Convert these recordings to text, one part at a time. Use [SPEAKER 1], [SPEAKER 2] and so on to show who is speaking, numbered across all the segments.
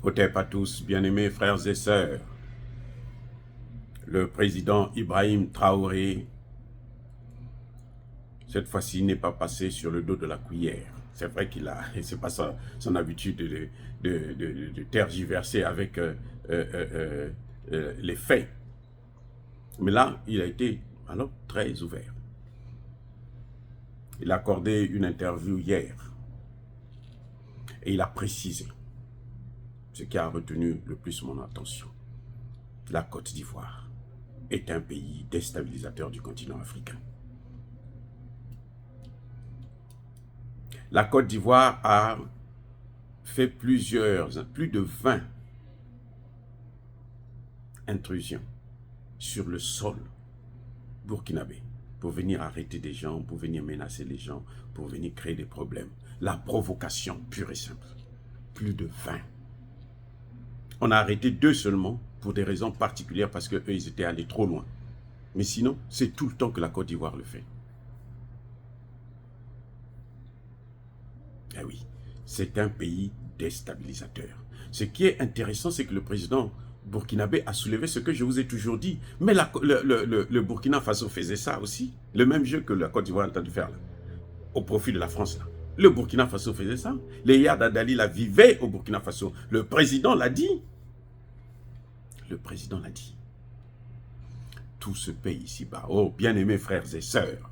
[SPEAKER 1] Hotep à tous, bien-aimés frères et sœurs. Le président Ibrahim Traoré, cette fois-ci, n'est pas passé sur le dos de la cuillère. C'est vrai qu'il a, et c'est pas son habitude de tergiverser avec les faits. Mais là, il a été alors très ouvert. Il a accordé une interview hier et il a précisé ce qui a retenu le plus mon attention. La Côte d'Ivoire est un pays déstabilisateur du continent africain. La Côte d'Ivoire a fait plus de 20 intrusions sur le sol burkinabé pour venir arrêter des gens, pour venir menacer les gens, pour venir créer des problèmes. La provocation pure et simple. Plus de 20. On a arrêté 2 seulement pour des raisons particulières parce qu'eux, ils étaient allés trop loin. Mais sinon, c'est tout le temps que la Côte d'Ivoire le fait. Eh oui, c'est un pays déstabilisateur. Ce qui est intéressant, c'est que le président burkinabé a soulevé ce que je vous ai toujours dit. Mais le Burkina Faso faisait ça aussi. Le même jeu que la Côte d'Ivoire est en train de faire là, au profit de la France. Là. Le Burkina Faso faisait ça. Les Yad Adali la vivaient au Burkina Faso. Le président l'a dit. Le président l'a dit. Tout se paye ici-bas. Oh, bien-aimés frères et sœurs.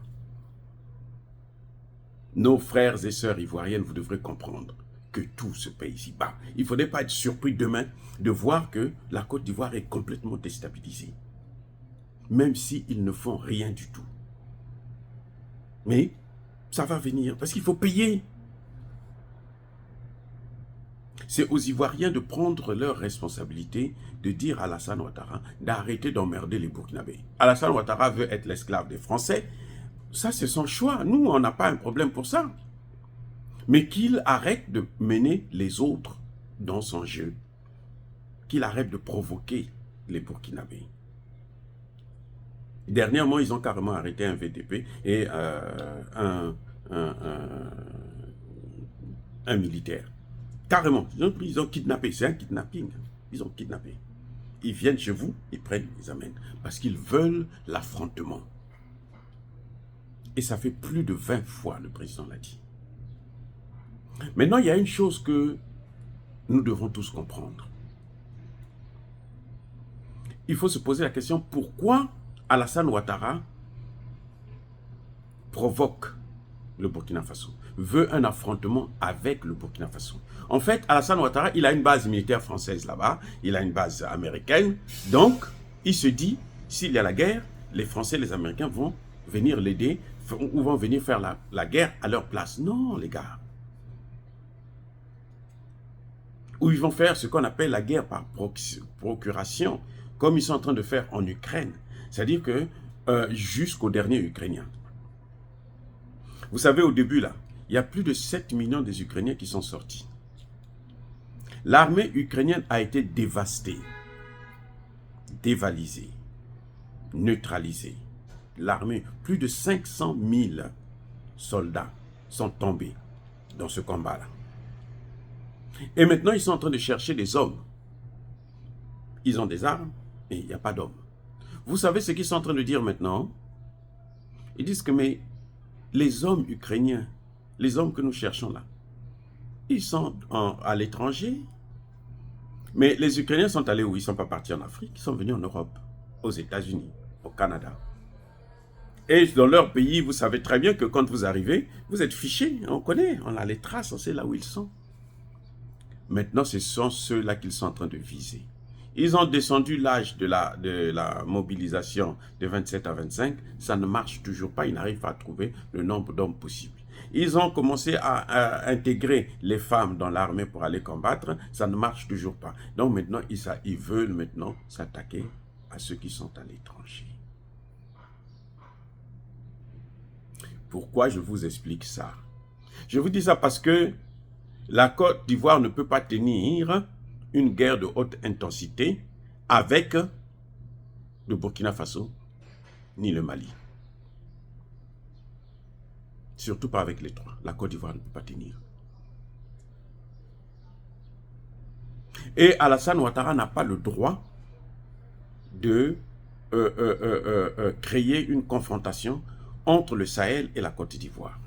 [SPEAKER 1] Nos frères et sœurs ivoiriennes, vous devrez comprendre que tout se paye ici-bas. Il ne faudrait pas être surpris demain de voir que la Côte d'Ivoire est complètement déstabilisée. Même s'ils ne font rien du tout. Mais ça va venir parce qu'il faut payer. C'est aux Ivoiriens de prendre leurs responsabilités, de dire à Alassane Ouattara d'arrêter d'emmerder les Burkinabés. Alassane Ouattara veut être l'esclave des Français. Ça, c'est son choix. Nous, on n'a pas un problème pour ça. Mais qu'il arrête de mener les autres dans son jeu. Qu'il arrête de provoquer les Burkinabés. Dernièrement, ils ont carrément arrêté un VDP et un militaire. Carrément. Ils ont kidnappé. C'est un kidnapping. Ils ont kidnappé. Ils viennent chez vous, ils prennent, ils amènent. Parce qu'ils veulent l'affrontement. Et ça fait plus de 20 fois, le président l'a dit. Maintenant, il y a une chose que nous devons tous comprendre. Il faut se poser la question, pourquoi Alassane Ouattara provoque le Burkina Faso, veut un affrontement avec le Burkina Faso. En fait, Alassane Ouattara, il a une base militaire française là-bas, il a une base américaine, donc il se dit, s'il y a la guerre, les Français et les Américains vont venir l'aider, ou vont venir faire la guerre à leur place. Non, les gars. Ou ils vont faire ce qu'on appelle la guerre par procuration, comme ils sont en train de faire en Ukraine. C'est-à-dire que jusqu'au dernier Ukrainien. Vous savez, au début, là, il y a plus de 7 millions des Ukrainiens qui sont sortis. L'armée ukrainienne a été dévastée, dévalisée, neutralisée. L'armée, plus de 500 000 soldats sont tombés dans ce combat-là. Et maintenant, ils sont en train de chercher des hommes. Ils ont des armes, mais il n'y a pas d'hommes. Vous savez ce qu'ils sont en train de dire maintenant? Ils disent que mais les hommes ukrainiens, les hommes que nous cherchons là, ils sont à l'étranger. Mais les Ukrainiens sont allés où? Ils ne sont pas partis en Afrique, ils sont venus en Europe, aux États-Unis, au Canada. Et dans leur pays, vous savez très bien que quand vous arrivez, vous êtes fichés, on connaît, on a les traces, on sait là où ils sont. Maintenant, ce sont ceux-là qu'ils sont en train de viser. Ils ont descendu l'âge de la mobilisation de 27 à 25. Ça ne marche toujours pas. Ils n'arrivent pas à trouver le nombre d'hommes possible. Ils ont commencé à intégrer les femmes dans l'armée pour aller combattre. Ça ne marche toujours pas. Donc maintenant, ils veulent maintenant s'attaquer à ceux qui sont à l'étranger. Pourquoi je vous explique ça? Je vous dis ça parce que la Côte d'Ivoire ne peut pas tenir une guerre de haute intensité avec le Burkina Faso ni le Mali. Surtout pas avec les trois. La Côte d'Ivoire ne peut pas tenir. Et Alassane Ouattara n'a pas le droit de créer une confrontation entre le Sahel et la Côte d'Ivoire.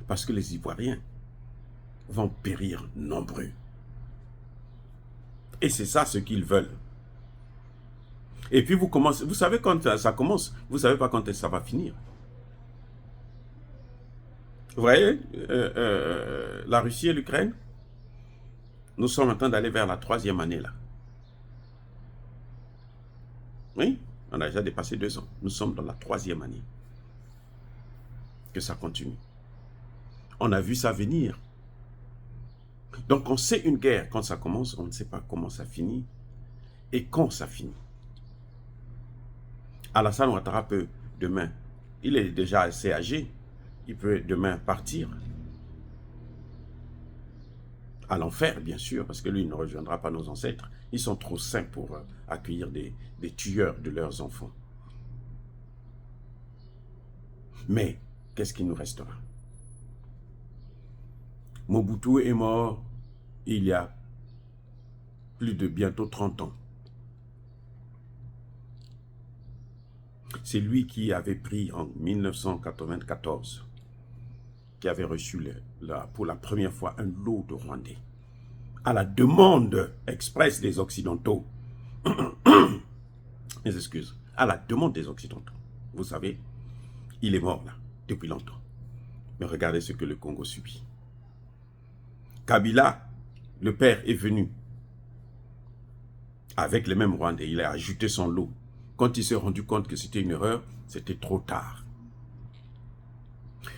[SPEAKER 1] Parce que les Ivoiriens vont périr nombreux. Et c'est ça ce qu'ils veulent. Et puis vous savez quand ça commence, vous ne savez pas quand ça va finir. Vous voyez, la Russie et l'Ukraine, nous sommes en train d'aller vers la 3e année là. Oui, on a déjà dépassé 2 ans. Nous sommes dans la 3e année. Que ça continue. On a vu ça venir. Donc on sait une guerre quand ça commence, on ne sait pas comment ça finit et quand ça finit. Alassane Ouattara peut demain, il est déjà assez âgé, il peut demain partir à l'enfer, bien sûr, parce que lui, il ne rejoindra pas nos ancêtres. Ils sont trop saints pour accueillir des tueurs de leurs enfants. Mais, qu'est-ce qui nous restera? Mobutu est mort il y a plus de bientôt 30 ans. C'est lui qui avait pris en 1994, qui avait reçu pour la première fois un lot de Rwandais, à la demande expresse des Occidentaux. Mes excuses, à la demande des Occidentaux. Vous savez, il est mort là, depuis longtemps. Mais regardez ce que le Congo subit. Kabila, le père, est venu avec les mêmes Rwandais. Il a ajouté son lot. Quand il s'est rendu compte que c'était une erreur, c'était trop tard.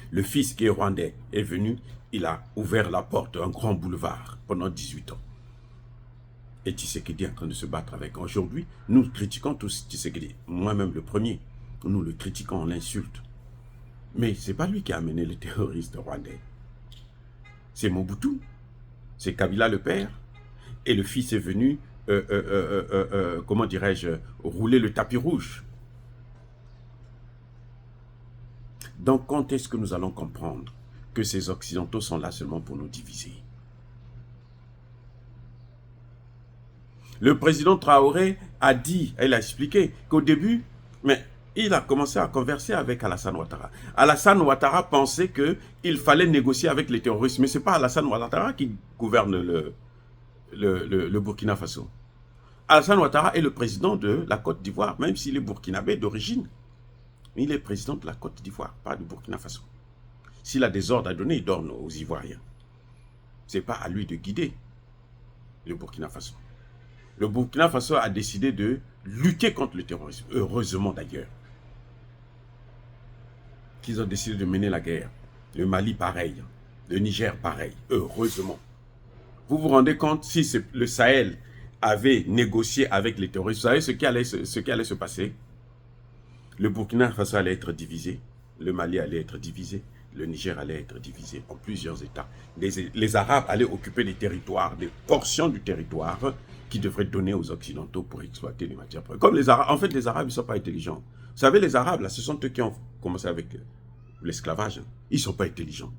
[SPEAKER 1] Le fils qui est rwandais est venu, il a ouvert la porte, un grand boulevard, pendant 18 ans. Et Tshisekedi est en train de se battre avec. Aujourd'hui, nous critiquons tous Tshisekedi. Moi-même le premier, nous le critiquons, on l'insulte. Mais ce n'est pas lui qui a amené les terroristes rwandais. C'est Mobutu. C'est Kabila le père. Et le fils est venu, comment dirais-je, rouler le tapis rouge. Donc, quand est-ce que nous allons comprendre que ces Occidentaux sont là seulement pour nous diviser? Le président Traoré a dit, il a expliqué qu'au début, mais il a commencé à converser avec Alassane Ouattara. Alassane Ouattara pensait qu'il fallait négocier avec les terroristes, mais ce n'est pas Alassane Ouattara qui gouverne le Burkina Faso. Alassane Ouattara est le président de la Côte d'Ivoire, même s'il est burkinabé d'origine. Il est président de la Côte d'Ivoire, pas du Burkina Faso. S'il a des ordres à donner, il donne aux Ivoiriens. Ce n'est pas à lui de guider le Burkina Faso. Le Burkina Faso a décidé de lutter contre le terrorisme, heureusement d'ailleurs. Qu'ils ont décidé de mener la guerre. Le Mali pareil, le Niger pareil, heureusement. Vous vous rendez compte, si le Sahel avait négocié avec les terroristes, vous savez ce qui allait se passer? Le Burkina Faso allait être divisé, le Mali allait être divisé, le Niger allait être divisé en plusieurs États. Les Arabes allaient occuper des territoires, des portions du territoire qui devraient donner aux Occidentaux pour exploiter les matières premières. Comme les Arabes, en fait, les Arabes, ils ne sont pas intelligents. Vous savez, les Arabes, là, ce sont eux qui ont commencé avec l'esclavage. Ils ne sont pas intelligents.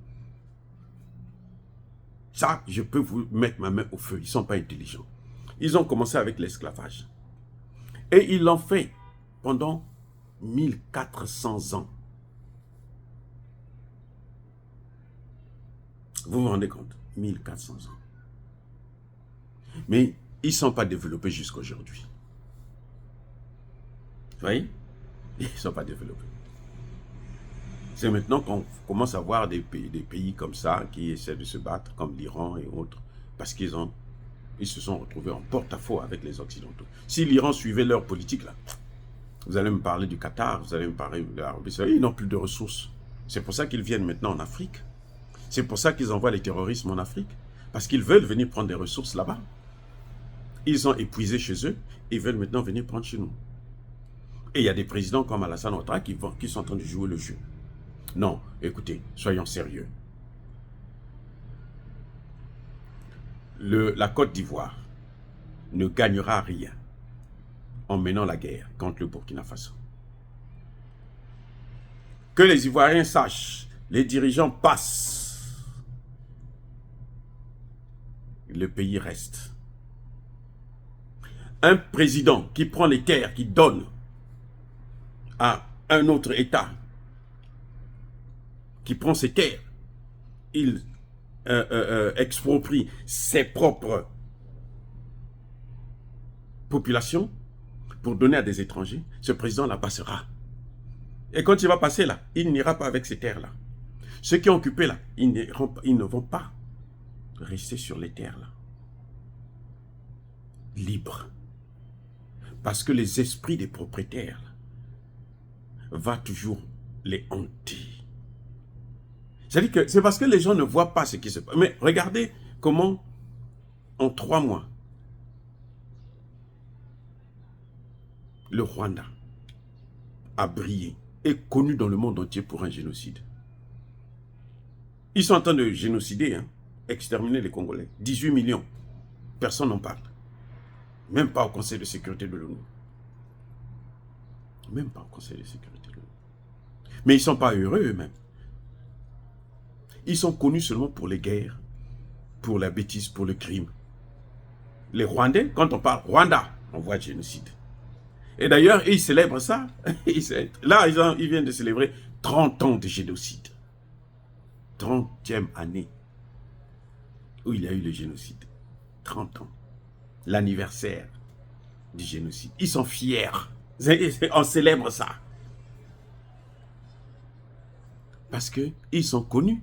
[SPEAKER 1] Ça, je peux vous mettre ma main au feu. Ils ne sont pas intelligents. Ils ont commencé avec l'esclavage. Et ils l'ont fait pendant 1400 ans. Vous vous rendez compte? 1400 ans. Mais ils ne sont pas développés jusqu'à aujourd'hui. Vous voyez? Ils ne sont pas développés. C'est maintenant qu'on commence à voir des pays comme ça qui essaient de se battre, comme l'Iran et autres, parce qu'ils se sont retrouvés en porte-à-faux avec les Occidentaux. Si l'Iran suivait leur politique, là, vous allez me parler du Qatar, vous allez me parler de l'Arabie Saoudite, ils n'ont plus de ressources. C'est pour ça qu'ils viennent maintenant en Afrique. C'est pour ça qu'ils envoient les terroristes en Afrique, parce qu'ils veulent venir prendre des ressources là-bas. Ils ont épuisé chez eux, ils veulent maintenant venir prendre chez nous. Et il y a des présidents comme Alassane Ouattara qui sont en train de jouer le jeu. Non, écoutez, soyons sérieux. La Côte d'Ivoire ne gagnera rien en menant la guerre contre le Burkina Faso. Que les Ivoiriens sachent, les dirigeants passent. Le pays reste. un président qui prend les terres, qui donne à un autre État, qui prend ses terres, il exproprie ses propres populations pour donner à des étrangers, ce président-là passera. Et quand il va passer là, il n'ira pas avec ces terres-là. Ceux qui ont occupé là, ils ne vont pas rester sur les terres là, libres. Parce que les esprits des propriétaires là, vont toujours les hanter. C'est-à-dire que c'est parce que les gens ne voient pas ce qui se passe. Mais regardez comment, en 3 mois, le Rwanda a brillé, est connu dans le monde entier pour un génocide. Ils sont en train de génocider, hein, exterminer les Congolais. 18 millions. Personne n'en parle. Même pas au Conseil de sécurité de l'ONU. Même pas au Conseil de sécurité de l'ONU. Mais ils ne sont pas heureux eux-mêmes. Ils sont connus seulement pour les guerres, pour la bêtise, pour le crime. Les Rwandais, quand on parle Rwanda, on voit génocide. Et d'ailleurs, ils célèbrent ça. Là, ils viennent de célébrer 30 ans de génocide. 30e année où il y a eu le génocide. 30 ans. L'anniversaire du génocide. Ils sont fiers. On célèbre ça. Parce qu'ils sont connus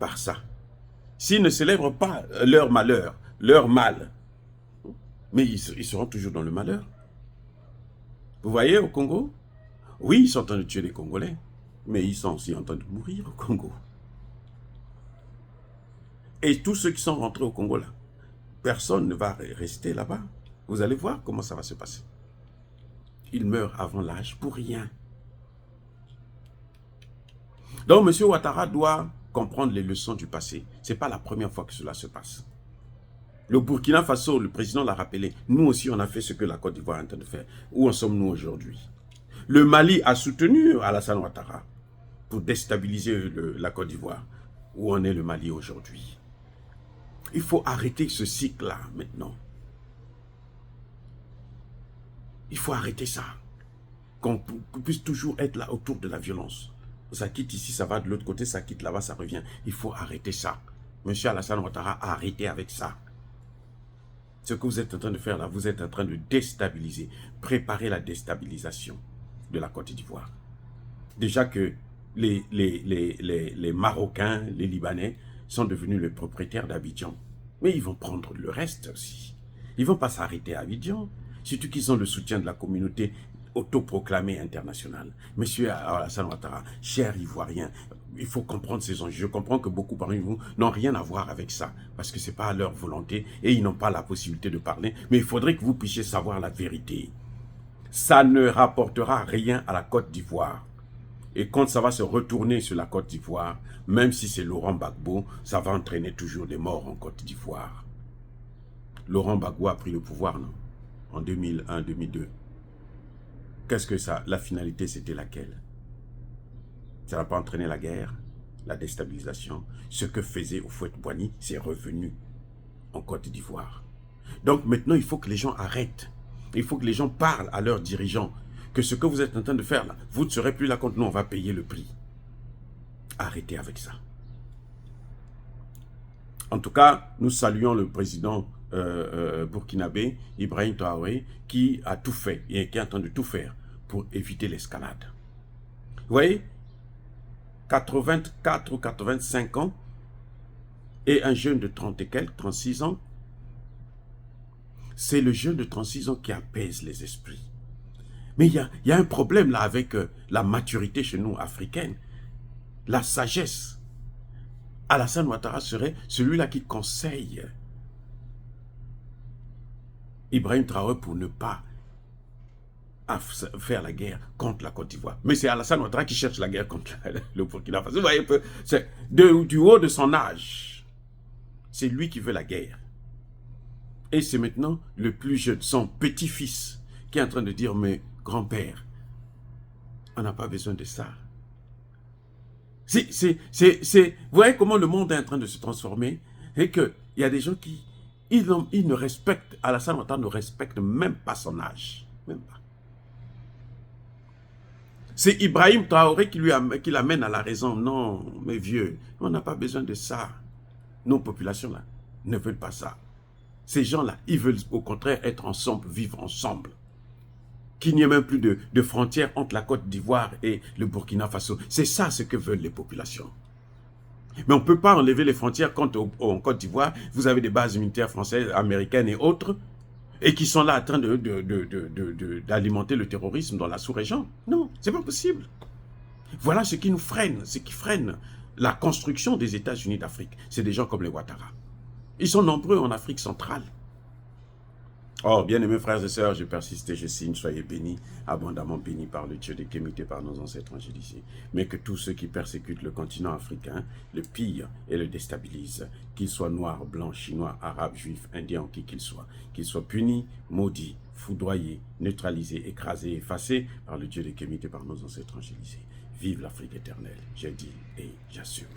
[SPEAKER 1] par ça. S'ils ne célèbrent pas leur malheur, leur mal, mais ils seront toujours dans le malheur. Vous voyez au Congo? Oui, ils sont en train de tuer les Congolais, mais ils sont aussi en train de mourir au Congo. Et tous ceux qui sont rentrés au Congo là, personne ne va rester là-bas. Vous allez voir comment ça va se passer. Ils meurent avant l'âge pour rien. Donc M. Ouattara doit comprendre les leçons du passé. Ce n'est pas la première fois que cela se passe. Le Burkina Faso, le président l'a rappelé, nous aussi on a fait ce que la Côte d'Ivoire est en train de faire. Où en sommes-nous aujourd'hui? Le Mali a soutenu Alassane Ouattara pour déstabiliser la Côte d'Ivoire. Où en est le Mali aujourd'hui? Il faut arrêter ce cycle-là maintenant. Il faut arrêter ça. Qu'on puisse toujours être là autour de la violence. Ça quitte ici, ça va de l'autre côté, ça quitte là-bas, ça revient. Il faut arrêter ça. Monsieur Alassane Ouattara a arrêté avec ça. Ce que vous êtes en train de faire là, vous êtes en train de déstabiliser, préparer la déstabilisation de la Côte d'Ivoire. Déjà que les Marocains, les Libanais sont devenus les propriétaires d'Abidjan. Mais ils vont prendre le reste aussi. Ils ne vont pas s'arrêter à Abidjan. Surtout qu'ils ont le soutien de la communauté autoproclamée internationale. Monsieur Alassane Ouattara, cher Ivoirien, il faut comprendre ces enjeux. Je comprends que beaucoup parmi vous n'ont rien à voir avec ça, parce que ce n'est pas leur volonté et ils n'ont pas la possibilité de parler. Mais il faudrait que vous puissiez savoir la vérité. Ça ne rapportera rien à la Côte d'Ivoire. Et quand ça va se retourner sur la Côte d'Ivoire, même si c'est Laurent Gbagbo, ça va entraîner toujours des morts en Côte d'Ivoire. Laurent Gbagbo a pris le pouvoir, non? En 2001-2002. Qu'est-ce que ça? La finalité, c'était laquelle? Ça n'a pas entraîné la guerre, la déstabilisation. Ce que faisait Houphouët-Boigny, c'est revenu en Côte d'Ivoire. Donc maintenant, il faut que les gens arrêtent. Il faut que les gens parlent à leurs dirigeants que ce que vous êtes en train de faire là, vous ne serez plus là contre nous, on va payer le prix. Arrêtez avec ça. En tout cas, nous saluons le président burkinabé, Ibrahim Traoré, qui a tout fait et qui est en train de tout faire pour éviter l'escalade. Vous voyez, 84 ou 85 ans et un jeune de 30 et quelques, 36 ans, c'est le jeune de 36 ans qui apaise les esprits. Mais il y a un problème là avec la maturité chez nous, africaines. La sagesse. Alassane Ouattara serait celui-là qui conseille Ibrahim Traoré pour ne pas faire la guerre contre la Côte d'Ivoire. Mais c'est Alassane Ouattara qui cherche la guerre contre le Burkina Faso. Vous voyez, du haut de son âge, c'est lui qui veut la guerre. Et c'est maintenant le plus jeune, son petit-fils, qui est en train de dire, mais grand-père, on n'a pas besoin de ça. Vous voyez comment le monde est en train de se transformer et qu'il y a des gens qui Il ne respecte, Alassane Ouattara ne respecte même pas son âge. Même pas. C'est Ibrahim Traoré qui l'amène à la raison. Non, mes vieux, on n'a pas besoin de ça. Nos populations-là ne veulent pas ça. Ces gens-là, ils veulent au contraire être ensemble, vivre ensemble. Qu'il n'y ait même plus de frontières entre la Côte d'Ivoire et le Burkina Faso. C'est ça ce que veulent les populations. Mais on ne peut pas enlever les frontières quand en Côte d'Ivoire, vous avez des bases militaires françaises, américaines et autres, et qui sont là en train d'alimenter le terrorisme dans la sous-région. Non, c'est pas possible. Voilà ce qui nous freine, ce qui freine la construction des États-Unis d'Afrique. C'est des gens comme les Ouattara. Ils sont nombreux en Afrique centrale. Oh, bien-aimés frères et sœurs, je persiste et je signe, soyez bénis, abondamment bénis par le Dieu des Kémités, par nos ancêtres angélisés. Mais que tous ceux qui persécutent le continent africain le pillent et le déstabilisent, qu'ils soient noirs, blancs, chinois, arabes, juifs, indiens, qui qu'ils soient punis, maudits, foudroyés, neutralisés, écrasés, effacés par le Dieu des Kémités, par nos ancêtres angélisés. Vive l'Afrique éternelle, j'ai dit et j'assume.